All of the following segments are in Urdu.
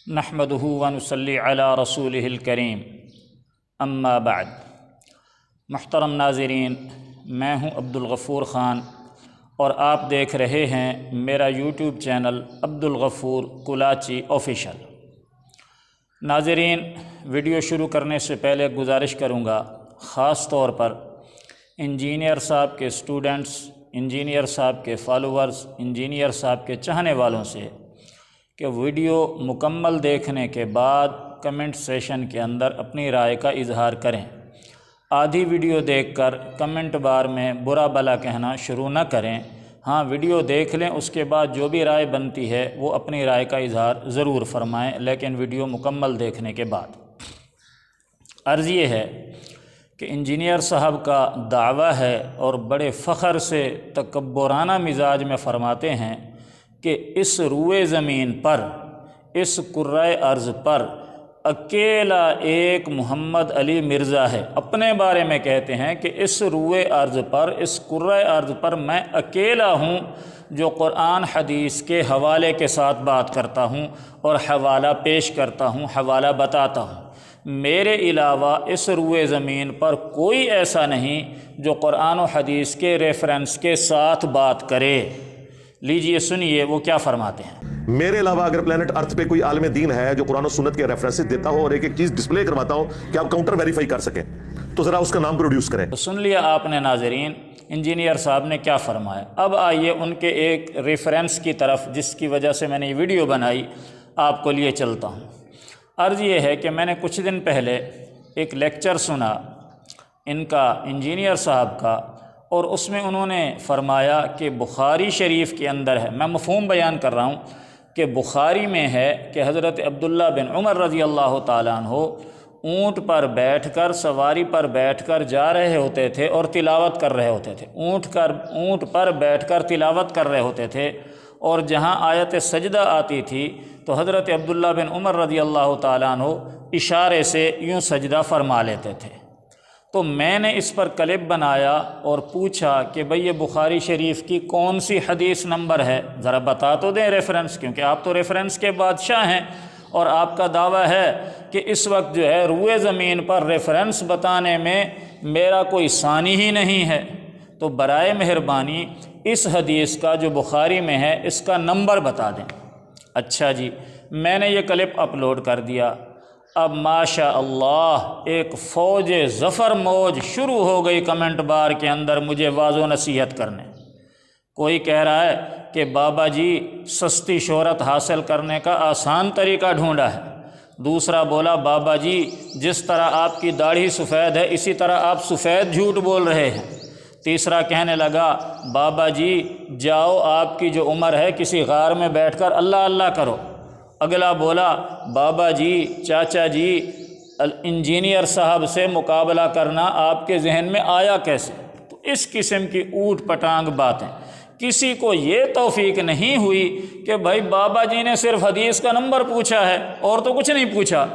نحمدہ ونصلی علی رسولہ الکریم اما بعد۔ محترم ناظرین، میں ہوں عبدالغفور خان اور آپ دیکھ رہے ہیں میرا YouTube channel Abdulghafoor Kalachi official. ناظرین، ویڈیو شروع کرنے سے پہلے گزارش کروں گا، خاص طور پر انجینئر صاحب کے سٹوڈنٹس، انجینئر صاحب کے فالوورز، انجینئر صاحب کے چاہنے والوں سے کہ ویڈیو مکمل دیکھنے کے بعد کمنٹ سیشن کے اندر اپنی رائے کا اظہار کریں۔ آدھی ویڈیو دیکھ کر کمنٹ بار میں برا بھلا کہنا شروع نہ کریں۔ ہاں، ویڈیو دیکھ لیں، اس کے بعد جو بھی رائے بنتی ہے وہ اپنی رائے کا اظہار ضرور فرمائیں، لیکن ویڈیو مکمل دیکھنے کے بعد۔ عرض یہ ہے کہ انجینئر صاحب کا دعویٰ ہے اور بڑے فخر سے تکبرانہ مزاج میں فرماتے ہیں کہ اس روئے زمین پر، اس کرۂ ارض پر اکیلا ایک محمد علی مرزا ہے۔ اپنے بارے میں کہتے ہیں کہ اس روئے ارض پر، اس کرۂ ارض پر میں اکیلا ہوں جو قرآن حدیث کے حوالے کے ساتھ بات کرتا ہوں اور حوالہ پیش کرتا ہوں، حوالہ بتاتا ہوں۔ میرے علاوہ اس روئے زمین پر کوئی ایسا نہیں جو قرآن و حدیث کے ریفرنس کے ساتھ بات کرے۔ لیجئے سنیے وہ کیا فرماتے ہیں۔ میرے علاوہ اگر پلانٹ ارتھ پہ کوئی عالم دین ہے جو قرآن و سنت کے ریفرنسز دیتا ہو اور ایک ایک چیز ڈسپلے کرواتا ہو کہ آپ کاؤنٹر ویریفائی کر سکیں، تو ذرا اس کا نام پروڈیوس کریں۔ تو سن لیا آپ نے ناظرین، انجینئر صاحب نے کیا فرمایا۔ اب آئیے ان کے ایک ریفرنس کی طرف، جس کی وجہ سے میں نے یہ ویڈیو بنائی، آپ کو لیے چلتا ہوں۔ عرض یہ ہے کہ میں نے کچھ دن پہلے ایک لیکچر سنا ان کا، انجینئر صاحب کا، اور اس میں انہوں نے فرمایا کہ بخاری شریف کے اندر ہے، میں مفہوم بیان کر رہا ہوں، کہ بخاری میں ہے کہ حضرت عبداللہ بن عمر رضی اللہ تعالیٰ عنہ اونٹ پر بیٹھ کر، سواری پر بیٹھ کر جا رہے ہوتے تھے اور تلاوت کر رہے ہوتے تھے۔ اونٹ پر بیٹھ کر تلاوت کر رہے ہوتے تھے، اور جہاں آیت سجدہ آتی تھی تو حضرت عبداللہ بن عمر رضی اللہ تعالیٰ عنہ اشارے سے یوں سجدہ فرما لیتے تھے۔ تو میں نے اس پر کلپ بنایا اور پوچھا کہ بھئی یہ بخاری شریف کی کون سی حدیث نمبر ہے، ذرا بتا تو دیں ریفرنس، کیونکہ آپ تو ریفرنس کے بادشاہ ہیں اور آپ کا دعویٰ ہے کہ اس وقت جو ہے روئے زمین پر ریفرنس بتانے میں میرا کوئی ثانی ہی نہیں ہے۔ تو برائے مہربانی اس حدیث کا جو بخاری میں ہے اس کا نمبر بتا دیں۔ اچھا جی، میں نے یہ کلپ اپلوڈ کر دیا۔ اب ماشاء اللہ ایک فوج ظفر موج شروع ہو گئی کمنٹ بار کے اندر مجھے واض و نصیحت کرنے۔ کوئی کہہ رہا ہے کہ بابا جی سستی شہرت حاصل کرنے کا آسان طریقہ ڈھونڈا ہے۔ دوسرا بولا بابا جی جس طرح آپ کی داڑھی سفید ہے اسی طرح آپ سفید جھوٹ بول رہے ہیں۔ تیسرا کہنے لگا بابا جی جاؤ، آپ کی جو عمر ہے کسی غار میں بیٹھ کر اللہ اللہ کرو۔ اگلا بولا بابا جی، چاچا جی، انجینئر صاحب سے مقابلہ کرنا آپ کے ذہن میں آیا کیسے؟ تو اس قسم کی اوٹ پٹانگ باتیں۔ کسی کو یہ توفیق نہیں ہوئی کہ بھائی بابا جی نے صرف حدیث کا نمبر پوچھا ہے اور تو کچھ نہیں پوچھا،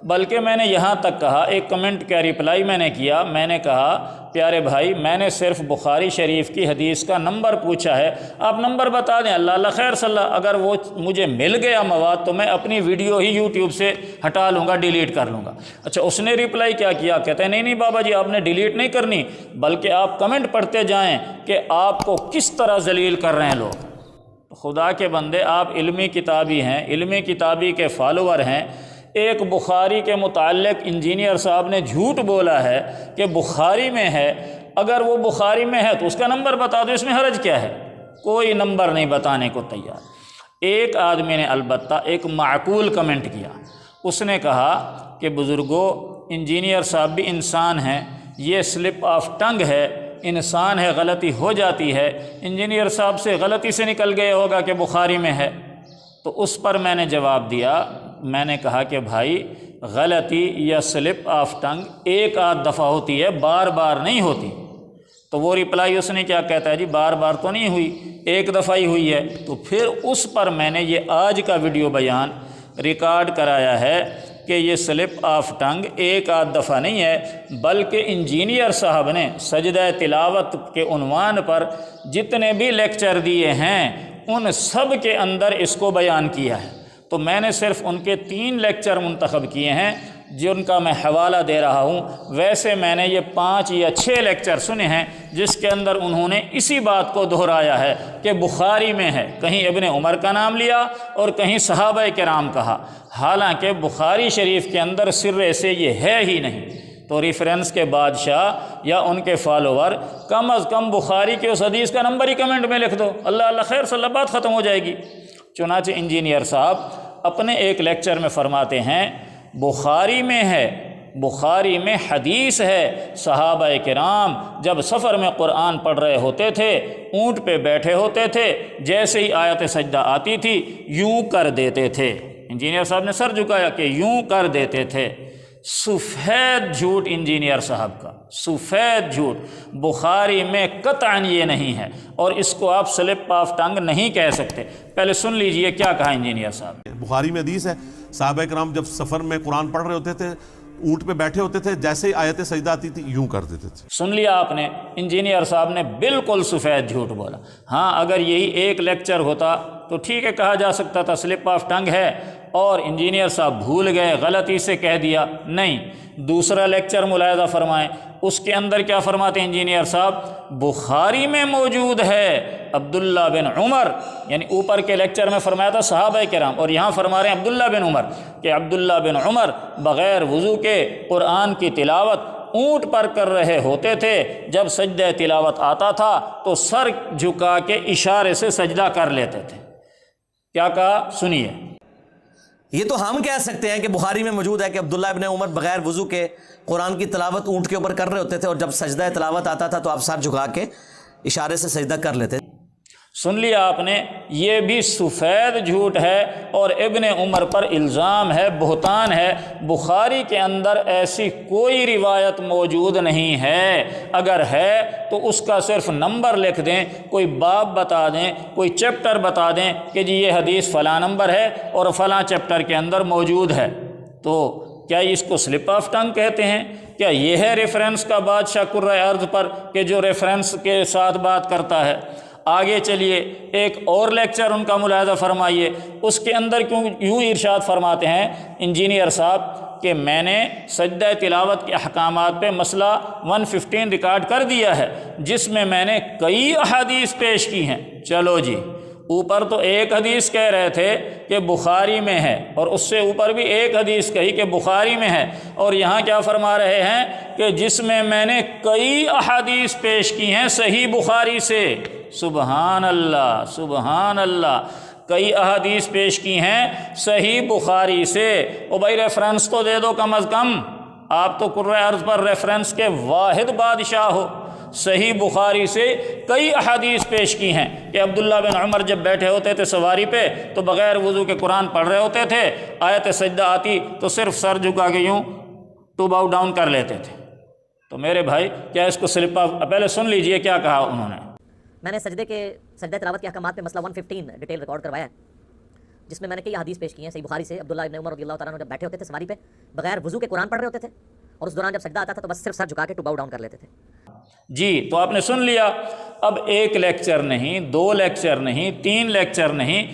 بلکہ میں نے یہاں تک کہا، ایک کمنٹ کا رپلائی میں نے کیا، میں نے کہا پیارے بھائی میں نے صرف بخاری شریف کی حدیث کا نمبر پوچھا ہے، آپ نمبر بتا دیں، اللہ اللہ خیر صلی اللہ، اگر وہ مجھے مل گیا مواد تو میں اپنی ویڈیو ہی یوٹیوب سے ہٹا لوں گا، ڈیلیٹ کر لوں گا۔ اچھا، اس نے رپلائی کیا کیا؟ کہتے ہیں نہیں بابا جی آپ نے ڈیلیٹ نہیں کرنی، بلکہ آپ کمنٹ پڑھتے جائیں کہ آپ کو کس طرح ذلیل کر رہے ہیں لوگ۔ خدا کے بندے، آپ علمی کتابی ہیں، علمی کتابی کے فالوور ہیں۔ ایک بخاری کے متعلق انجینئر صاحب نے جھوٹ بولا ہے کہ بخاری میں ہے، اگر وہ بخاری میں ہے تو اس کا نمبر بتا دو، اس میں حرج کیا ہے؟ کوئی نمبر نہیں بتانے کو تیار۔ ایک آدمی نے البتہ ایک معقول کمنٹ کیا، اس نے کہا کہ بزرگوں انجینئر صاحب بھی انسان ہیں، یہ سلپ آف ٹنگ ہے، انسان ہے غلطی ہو جاتی ہے، انجینئر صاحب سے غلطی سے نکل گیا ہوگا کہ بخاری میں ہے۔ تو اس پر میں نے جواب دیا، میں نے کہا کہ بھائی غلطی یا سلپ آف ٹنگ ایک آدھ دفعہ ہوتی ہے، بار بار نہیں ہوتی۔ تو وہ رپلائی اس نے کیا کہتا ہے جی بار بار تو نہیں ہوئی، ایک دفعہ ہی ہوئی ہے۔ تو پھر اس پر میں نے یہ آج کا ویڈیو بیان ریکارڈ کرایا ہے کہ یہ سلپ آف ٹنگ ایک آدھ دفعہ نہیں ہے، بلکہ انجینئر صاحب نے سجدہ تلاوت کے عنوان پر جتنے بھی لیکچر دیے ہیں ان سب کے اندر اس کو بیان کیا ہے۔ تو میں نے صرف ان کے 3 لیکچر منتخب کیے ہیں جن کا میں حوالہ دے رہا ہوں۔ ویسے میں نے یہ 5 یا 6 لیکچر سنے ہیں جس کے اندر انہوں نے اسی بات کو دہرایا ہے کہ بخاری میں ہے، کہیں ابن عمر کا نام لیا اور کہیں صحابہ کرام کہا، حالانکہ بخاری شریف کے اندر سرے سے یہ ہے ہی نہیں۔ تو ریفرنس کے بادشاہ یا ان کے فالوور کم از کم بخاری کے اس حدیث کا نمبر ہی کمنٹ میں لکھ دو، اللہ اللہ خیر صلی اللہ، بات ختم ہو جائے گی۔ چنانچہ انجینئر صاحب اپنے ایک لیکچر میں فرماتے ہیں بخاری میں ہے، بخاری میں حدیث ہے صحابہ کرام جب سفر میں قرآن پڑھ رہے ہوتے تھے، اونٹ پہ بیٹھے ہوتے تھے، جیسے ہی آیت سجدہ آتی تھی یوں کر دیتے تھے۔ انجینئر صاحب نے سر جھکایا کہ یوں کر دیتے تھے۔ سفید جھوٹ انجینئر صاحب کا، سفید جھوٹ۔ بخاری میں قطعاً یہ نہیں ہے اور اس کو آپ سلپ آف ٹنگ نہیں کہہ سکتے۔ پہلے سن لیجئے کیا کہا انجینئر صاحب۔ بخاری میں حدیث ہے صحابہ کرام جب سفر میں قرآن پڑھ رہے ہوتے تھے، اونٹ پہ بیٹھے ہوتے تھے، جیسے ہی آیت سجدہ آتی تھی یوں کر دیتے تھے۔ سن لیا آپ نے، انجینئر صاحب نے بالکل سفید جھوٹ بولا۔ ہاں اگر یہی ایک لیکچر ہوتا تو ٹھیک ہے، کہا جا سکتا تھا سلپ آف ٹنگ ہے اور انجینئر صاحب بھول گئے، غلطی سے کہہ دیا۔ نہیں، دوسرا لیکچر ملاحظہ فرمائیں، اس کے اندر کیا فرماتے ہیں انجینئر صاحب؟ بخاری میں موجود ہے عبداللہ بن عمر، یعنی اوپر کے لیکچر میں فرمایا تھا صحابہ کرام، اور یہاں فرما رہے ہیں عبداللہ بن عمر کہ عبداللہ بن عمر بغیر وضو کے قرآن کی تلاوت اونٹ پر کر رہے ہوتے تھے، جب سجدہ تلاوت آتا تھا تو سر جھکا کے اشارے سے سجدہ کر لیتے تھے۔ کیا کہا سنیے۔ یہ تو ہم کہہ سکتے ہیں کہ بخاری میں موجود ہے کہ عبداللہ ابن عمر بغیر وضو کے قرآن کی تلاوت اونٹ کے اوپر کر رہے ہوتے تھے، اور جب سجدہ تلاوت آتا تھا تو آپ سر جھکا کے اشارے سے سجدہ کر لیتے۔ سن لیا آپ نے، یہ بھی سفید جھوٹ ہے اور ابن عمر پر الزام ہے، بہتان ہے۔ بخاری کے اندر ایسی کوئی روایت موجود نہیں ہے، اگر ہے تو اس کا صرف نمبر لکھ دیں، کوئی باب بتا دیں، کوئی چیپٹر بتا دیں کہ جی یہ حدیث فلاں نمبر ہے اور فلاں چیپٹر کے اندر موجود ہے۔ تو کیا اس کو سلپ آف ٹنگ کہتے ہیں؟ کیا یہ ہے ریفرنس کا بادشاہ کرۂ ارض پر کہ جو ریفرنس کے ساتھ بات کرتا ہے؟ آگے چلیے، ایک اور لیکچر ان کا ملاحظہ فرمائیے، اس کے اندر کیوں یوں ارشاد فرماتے ہیں انجینئر صاحب کہ میں نے سجدہ تلاوت کے احکامات پہ مسئلہ 115 ریکارڈ کر دیا ہے، جس میں نے کئی احادیث پیش کی ہیں۔ چلو جی، اوپر تو ایک حدیث کہہ رہے تھے کہ بخاری میں ہے، اور اس سے اوپر بھی ایک حدیث کہی کہ بخاری میں ہے، اور یہاں کیا فرما رہے ہیں کہ جس میں نے کئی احادیث پیش کی ہیں صحیح بخاری سے۔ سبحان اللہ، سبحان اللہ، کئی احادیث پیش کی ہیں صحیح بخاری سے۔ او بھائی ریفرنس تو دے دو کم از کم، آپ تو کرۂ ارض پر ریفرنس کے واحد بادشاہ ہو۔ صحیح بخاری سے کئی احادیث پیش کی ہیں کہ عبداللہ بن عمر جب بیٹھے ہوتے تھے سواری پہ تو بغیر وضو کے قرآن پڑھ رہے ہوتے تھے، آیت سجدہ آتی تو صرف سر جھکا کے یوں ٹو باؤ ڈاؤن کر لیتے تھے۔ تو میرے بھائی کیا اس کو سلپ آف، پہلے سن لیجئے کیا کہا انہوں نے۔ میں نے سجدہ تلاوت کے احکامات پہ مسئلہ 115 ڈیٹیل ریکارڈ کروایا ہے، جس میں نے کئی حدیث پیش کی ہیں صحیح بخاری سے۔ عبداللہ ابن عمر رضی اللہ تعالیٰ عنہ جب بیٹھے ہوتے تھے سواری پہ بغیر وضو کے قرآن پڑھ رہے ہوتے تھے، اور اس دوران جب سجدہ آتا تھا تو بس صرف سر جھکا کے ٹو باؤ ڈاؤن کر لیتے تھے۔ جی، تو آپ نے سن لیا۔ اب ایک لیکچر نہیں، 2 لیکچر نہیں، 3 لیکچر نہیں،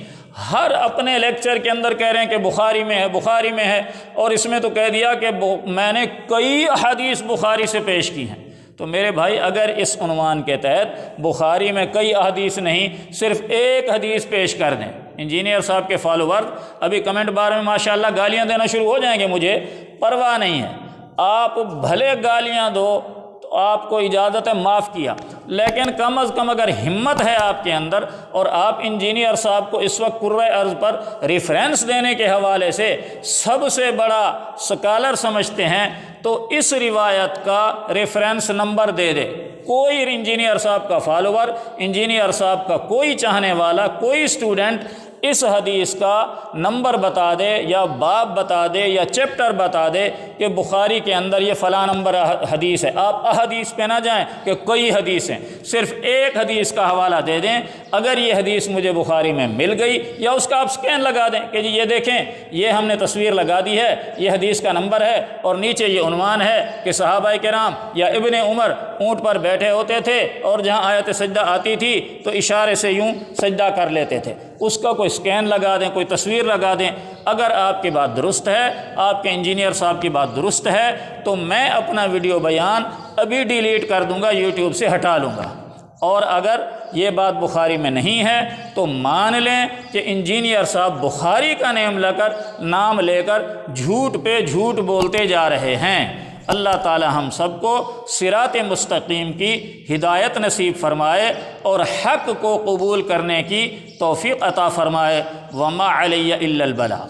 ہر اپنے لیکچر کے اندر کہہ رہے ہیں کہ بخاری میں ہے، بخاری میں ہے، اور اس میں تو کہہ دیا کہ میں نے کئی احادیث بخاری سے پیش کی ہیں۔ تو میرے بھائی اگر اس عنوان کے تحت بخاری میں کئی احادیث نہیں، صرف ایک حدیث پیش کر دیں، انجینئر صاحب کے فالوور ابھی کمنٹ بار میں ماشاءاللہ گالیاں دینا شروع ہو جائیں گے، مجھے پرواہ نہیں ہے، آپ بھلے گالیاں دو تو آپ کو اجازت ہے، معاف کیا، لیکن کم از کم اگر ہمت ہے آپ کے اندر اور آپ انجینئر صاحب کو اس وقت کرۂ ارض پر ریفرنس دینے کے حوالے سے سب سے بڑا سکالر سمجھتے ہیں تو اس روایت کا ریفرنس نمبر دے دے۔ کوئی انجینئر صاحب کا فالوور، انجینئر صاحب کا کوئی چاہنے والا، کوئی اسٹوڈنٹ اس حدیث کا نمبر بتا دے یا باب بتا دے یا چیپٹر بتا دے کہ بخاری کے اندر یہ فلاں نمبر حدیث ہے۔ آپ احادیث پہ نہ جائیں کہ کئی حدیث ہیں، صرف ایک حدیث کا حوالہ دے دیں۔ اگر یہ حدیث مجھے بخاری میں مل گئی یا اس کا آپ سکین لگا دیں کہ جی یہ دیکھیں، یہ ہم نے تصویر لگا دی ہے، یہ حدیث کا نمبر ہے اور نیچے یہ عنوان ہے کہ صحابہ کرام یا ابن عمر اونٹ پر بیٹھے ہوتے تھے اور جہاں آیت سجدہ آتی تھی تو اشارے سے یوں سجدہ کر لیتے تھے۔ اس کا کوئی سکین لگا دیں، کوئی تصویر لگا دیں۔ اگر آپ کی بات درست ہے، آپ کے انجینئر صاحب کی بات درست ہے، تو میں اپنا ویڈیو بیان ابھی ڈیلیٹ کر دوں گا، یوٹیوب سے ہٹا لوں گا۔ اور اگر یہ بات بخاری میں نہیں ہے تو مان لیں کہ انجینئر صاحب بخاری کا نام لے کر جھوٹ پہ جھوٹ بولتے جا رہے ہیں۔ اللہ تعالی ہم سب کو صراط مستقیم کی ہدایت نصیب فرمائے اور حق کو قبول کرنے کی توفیق عطا فرمائے۔ وما علی الا البلاغ۔